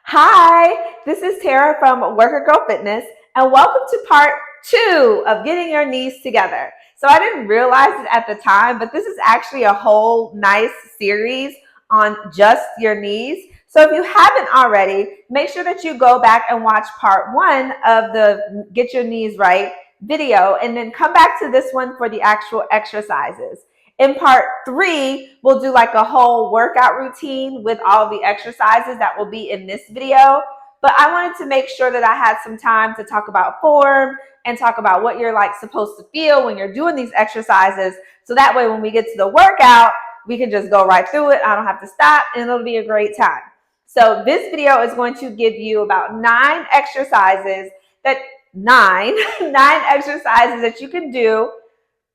Hi, this is Tara from Worker Girl Fitness, and welcome to part 2 of getting your knees together. So I didn't realize it at the time, but this is actually a whole nice series on just your knees. So if you haven't already, make sure that you go back and watch part 1 of the Get Your Knees Right video, and then come back to this one for the actual exercises. In part 3, we'll do like a whole workout routine with all the exercises that will be in this video. But I wanted to make sure that I had some time to talk about form and talk about what you're like supposed to feel when you're doing these exercises. So that way, when we get to the workout, we can just go right through it. I don't have to stop, and it'll be a great time. So this video is going to give you about 9 exercises nine exercises that you can do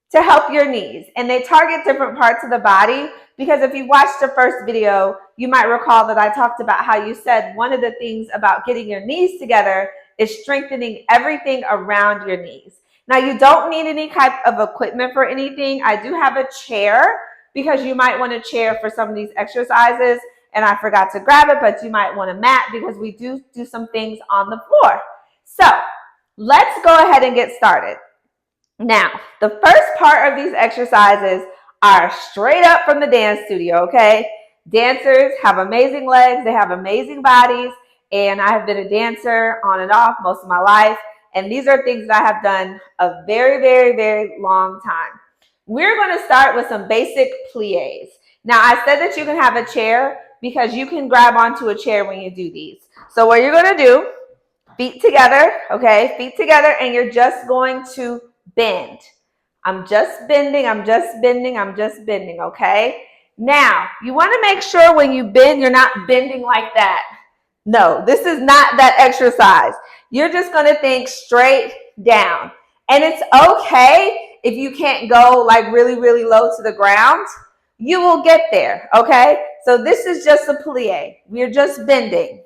to help your knees. And they target different parts of the body, because if you watched the first video, you might recall that I talked about how you said one of the things about getting your knees together is strengthening everything around your knees. Now, you don't need any type of equipment for anything. I do have a chair because you might want a chair for some of these exercises, and I forgot to grab it, but you might want a mat because we do some things on the floor. So let's go ahead and get started. Now, the first part of these exercises are straight up from the dance studio, okay? Dancers have amazing legs, they have amazing bodies, and I have been a dancer on and off most of my life, and these are things that I have done a very, very, very long time. We're going to start with some basic plies. Now, I said that you can have a chair because you can grab onto a chair when you do these. So what you're going to do, feet together, okay? Feet together, and you're just going to bend. I'm just bending, I'm just bending, I'm just bending, okay? Now, you want to make sure when you bend, you're not bending like that. No, this is not that exercise. You're just going to think straight down. And it's okay if you can't go like really, really low to the ground. You will get there, okay? So this is just a plie. We're just bending.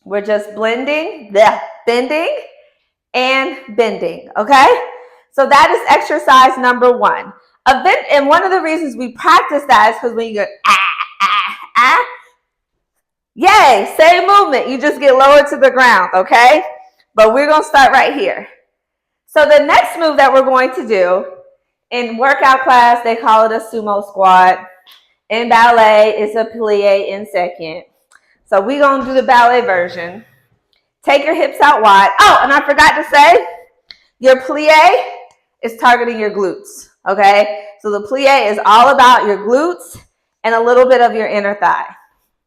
We're just bending, and bending, okay? So that is exercise number 1. And one of the reasons we practice that is because when you go, yay, same movement. You just get lower to the ground, okay? But we're going to start right here. So the next move that we're going to do, in workout class, they call it a sumo squat. In ballet, it's a plie in second. So we're going to do the ballet version. Take your hips out wide. Oh, and I forgot to say, your plie is targeting your glutes, okay? So the plie is all about your glutes and a little bit of your inner thigh.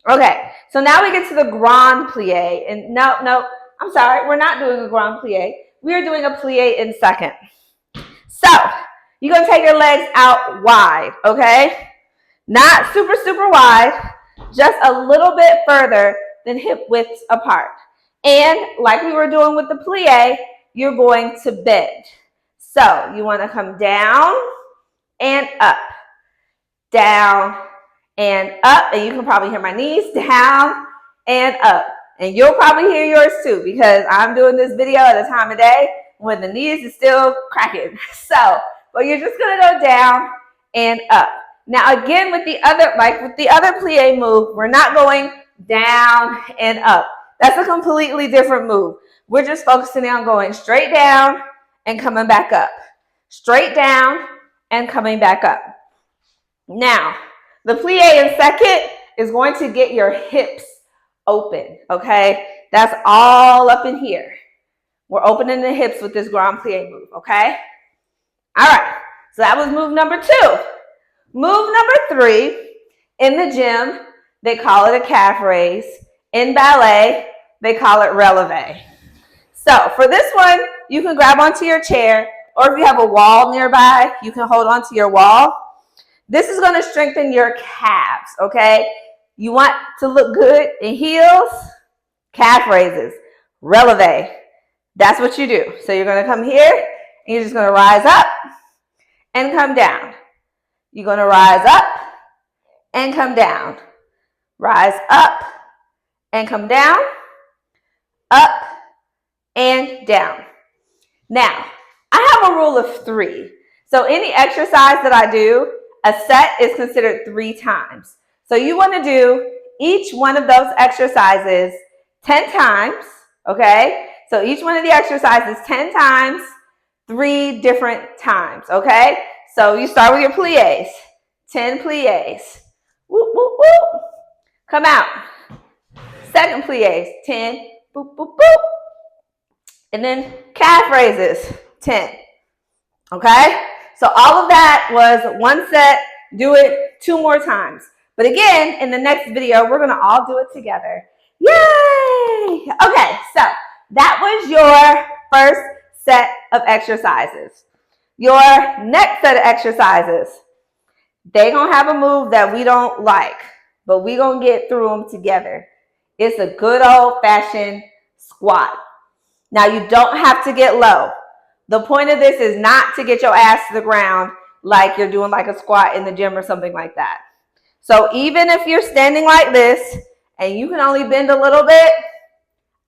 Okay, so now we get to the grand plie. And no, I'm sorry, we're not doing a grand plie. We are doing a plie in second. So you're going to take your legs out wide, okay? Not super, super wide, just a little bit further than hip widths apart. And like we were doing with the plie, you're going to bend. So you want to come down and up, down and up. And you can probably hear my knees, down and up. And you'll probably hear yours too, because I'm doing this video at a time of day when the knees is still cracking. But you're just going to go down and up. Now again, with the other plie move, we're not going down and up. That's a completely different move. We're just focusing on going straight down and coming back up. Straight down and coming back up. Now, the plie in second is going to get your hips open, okay? That's all up in here. We're opening the hips with this grand plie move, okay? All right, so that was move number 2. Move number 3, in the gym, they call it a calf raise. In ballet, they call it releve. So for this one, you can grab onto your chair, or if you have a wall nearby, you can hold onto your wall. This is going to strengthen your calves, okay? You want to look good in heels, calf raises, releve. That's what you do. So you're going to come here, and you're just going to rise up and come down. You're going to rise up and come down. Rise up and come down, up and down. Now, I have a rule of 3. So any exercise that I do, a set is considered 3 times. So you want to do each one of those exercises 10 times, okay? So each one of the exercises 10 times, 3 different times, okay? So you start with your plies, 10 plies. Whoop, whoop, whoop. Come out. Second plies, 10, boop, boop, boop. And then calf raises, 10, okay? So all of that was one set. Do it 2 more times. But again, in the next video, we're going to all do it together. Yay! Okay, so that was your first set of exercises. Your next set of exercises, they're going to have a move that we don't like, but we're going to get through them together. It's a good old-fashioned squat. Now, you don't have to get low. The point of this is not to get your ass to the ground like you're doing like a squat in the gym or something like that. So even if you're standing like this and you can only bend a little bit,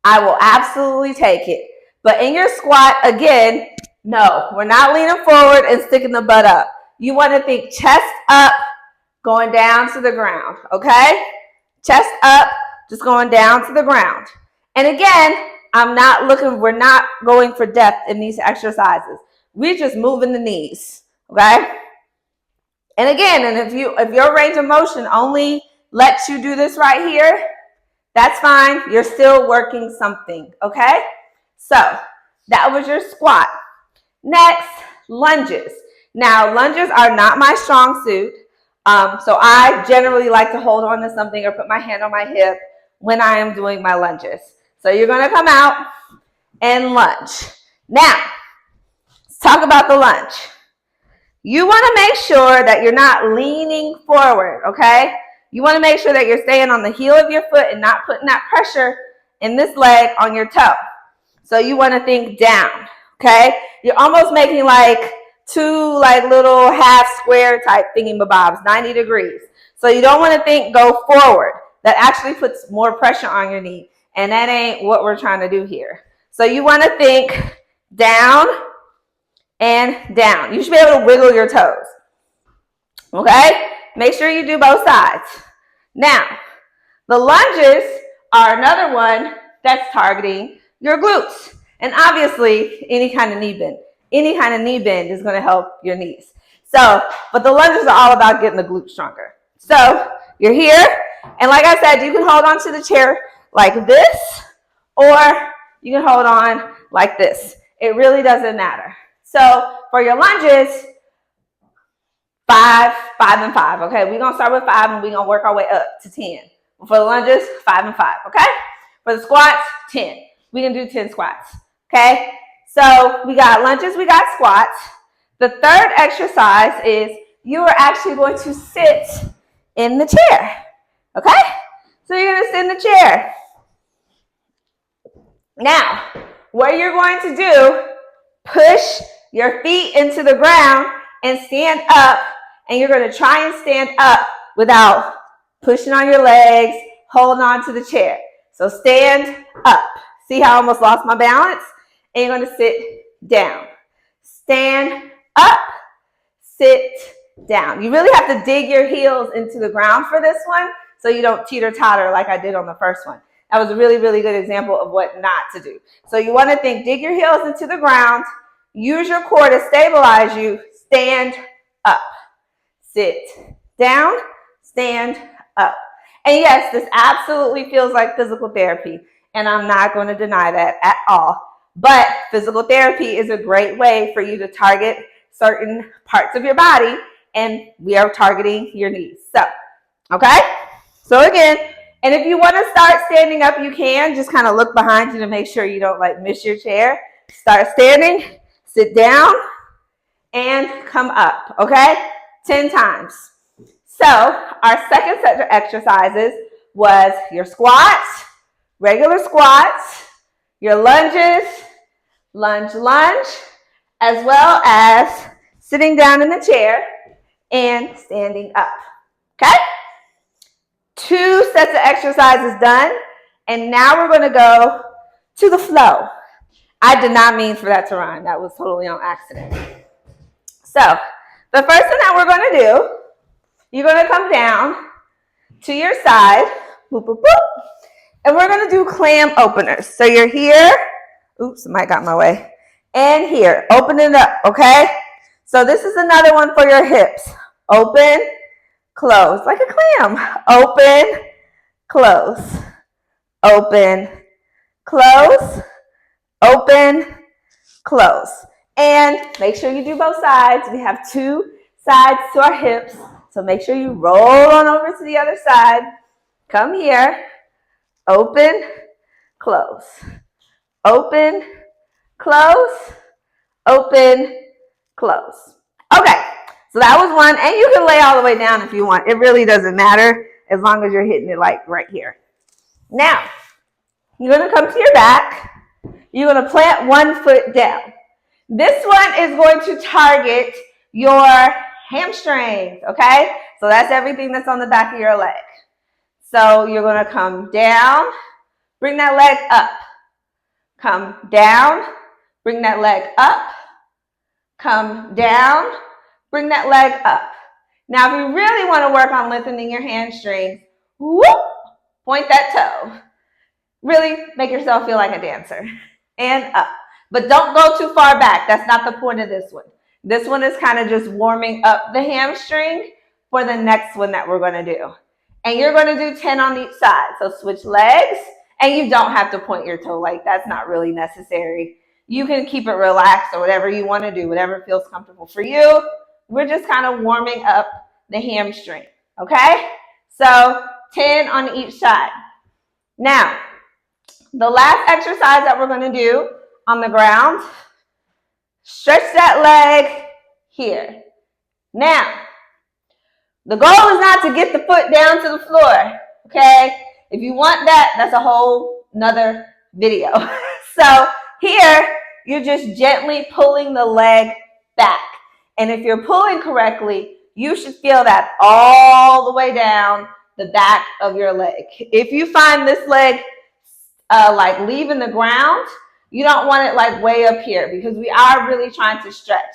I will absolutely take it. But in your squat, again, no, we're not leaning forward and sticking the butt up. You want to think chest up, going down to the ground, okay? Chest up, just going down to the ground. And again, we're not going for depth in these exercises. We're just moving the knees, okay? And again, if your range of motion only lets you do this right here, that's fine. You're still working something, okay? So that was your squat. Next, lunges. Now, lunges are not my strong suit. So I generally like to hold on to something or put my hand on my hip when I am doing my lunges. So you're going to come out and lunge. Now, let's talk about the lunge. You want to make sure that you're not leaning forward, okay? You want to make sure that you're staying on the heel of your foot and not putting that pressure in this leg on your toe. So you want to think down, okay? You're almost making like 2 like little half square type thingy-mabobs, 90 degrees. So you don't want to think go forward. That actually puts more pressure on your knee, and that ain't what we're trying to do here. So you want to think down and down. You should be able to wiggle your toes, okay? Make sure you do both sides. Now, the lunges are another one that's targeting your glutes. And obviously, any kind of knee bend. Any kind of knee bend is going to help your knees. So, but the lunges are all about getting the glutes stronger. So, you're here. And like I said, you can hold on to the chair like this, or you can hold on like this. It really doesn't matter. So, for your lunges, 5, 5, and 5, okay? We're going to start with 5, and we're going to work our way up to 10. For the lunges, 5 and 5, okay? For the squats, 10. We can do 10 squats, okay? So we got lunges, we got squats. The third exercise is you are actually going to sit in the chair, okay? So you're going to sit in the chair. Now, what you're going to do, push your feet into the ground and stand up, and you're going to try and stand up without pushing on your legs, holding on to the chair. So stand up. See how I almost lost my balance? And you're going to sit down. Stand up, sit down. You really have to dig your heels into the ground for this one so you don't teeter-totter like I did on the first one. That was a really, really good example of what not to do. So you want to think, dig your heels into the ground, use your core to stabilize you, stand up, sit down, stand up. And yes, this absolutely feels like physical therapy, and I'm not going to deny that at all. But physical therapy is a great way for you to target certain parts of your body, and we are targeting your knees. So, okay? So again, and if you want to start standing up, you can. Just kind of look behind you to make sure you don't like miss your chair. Start standing, sit down, and come up, okay? 10 times. So our second set of exercises was your squats, regular squats, your lunges, lunge, lunge, as well as sitting down in the chair and standing up, okay? 2 sets of exercises done, and now we're going to go to the flow. I did not mean for that to rhyme. That was totally on accident. So the first thing that we're going to do, you're going to come down to your side, boop, boop, boop, And we're going to do clam openers. So you're here. Oops, the mic got in my way. And here. Open it up, okay? So this is another one for your hips. Open, close, like a clam. Open, close. Open, close. Open, close. And make sure you do both sides. We have two sides to our hips. So make sure you roll on over to the other side. Come here. Open, close. Open, close. Open, close. Okay, so that was one. And you can lay all the way down if you want. It really doesn't matter as long as you're hitting it like right here. Now, you're going to come to your back. You're going to plant one foot down. This one is going to target your hamstrings, okay? So that's everything that's on the back of your leg. So you're going to come down, bring that leg up. Come down, bring that leg up. Come down, bring that leg up. Now, if you really want to work on lengthening your hamstrings, whoop, point that toe. Really make yourself feel like a dancer. And up. But don't go too far back. That's not the point of this one. This one is kind of just warming up the hamstring for the next one that we're going to do. And you're going to do 10 on each side. So switch legs. And you don't have to point your toe. Like, that's not really necessary. You can keep it relaxed or whatever you want to do. Whatever feels comfortable for you. We're just kind of warming up the hamstring. Okay? So 10 on each side. Now, the last exercise that we're going to do on the ground, stretch that leg here. Now, the goal is not to get the foot down to the floor, okay? If you want that, that's a whole nother video. So here, you're just gently pulling the leg back. And if you're pulling correctly, you should feel that all the way down the back of your leg. If you find this leg like leaving the ground, you don't want it like way up here because we are really trying to stretch.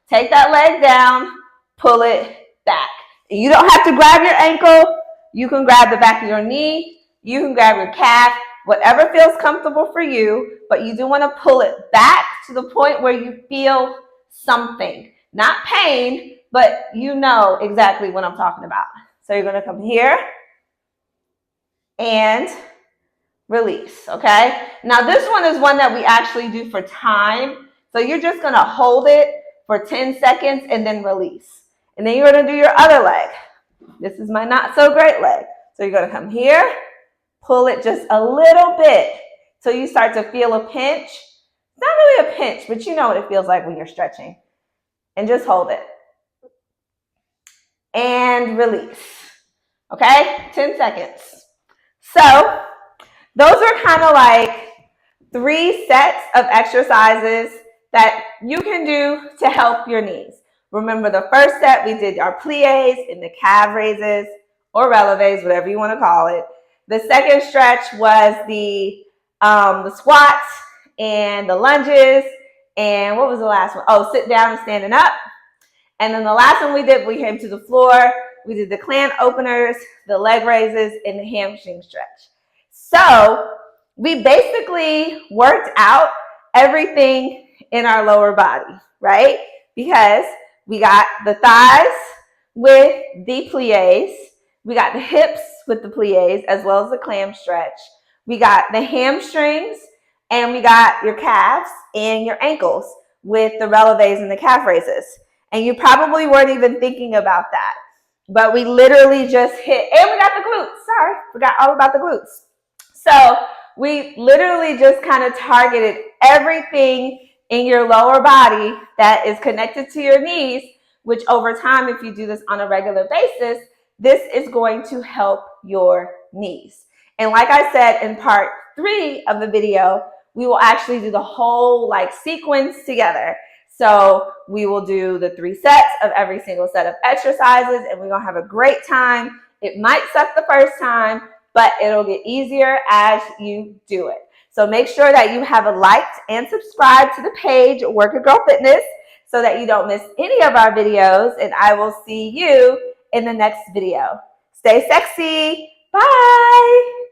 Take that leg down, pull it back. You don't have to grab your ankle. You can grab the back of your knee. You can grab your calf, whatever feels comfortable for you, but you do want to pull it back to the point where you feel something. Not pain, but you know exactly what I'm talking about. So you're going to come here and release, okay? Now this one is one that we actually do for time. So you're just going to hold it for 10 seconds and then release. And then you're going to do your other leg. This is my not so great leg. So you're going to come here, pull it just a little bit till you start to feel a pinch. It's not really a pinch, but you know what it feels like when you're stretching. And just hold it. And release. Okay? 10 seconds. So those are kind of like 3 sets of exercises that you can do to help your knees. Remember the first set, we did our plies and the calf raises or releves, whatever you want to call it. The second stretch was the squats and the lunges. And what was the last one? Oh, sit down and standing up. And then the last one we did, we came to the floor. We did the clam openers, the leg raises, and the hamstring stretch. So we basically worked out everything in our lower body, right? Because we got the thighs with the plies. We got the hips with the plies as well as the clam stretch. We got the hamstrings and we got your calves and your ankles with the releves and the calf raises. And you probably weren't even thinking about that. But we literally just hit, and we got the glutes. Sorry, forgot all about the glutes. So we literally just kind of targeted everything in your lower body that is connected to your knees, which over time, if you do this on a regular basis, this is going to help your knees. And like I said in part 3 of the video, we will actually do the whole sequence together. So we will do the 3 sets of every single set of exercises, and we're going to have a great time. It might suck the first time, but it'll get easier as you do it. So make sure that you have liked and subscribed to the page, Work Your Girl Fitness, so that you don't miss any of our videos, and I will see you in the next video. Stay sexy. Bye.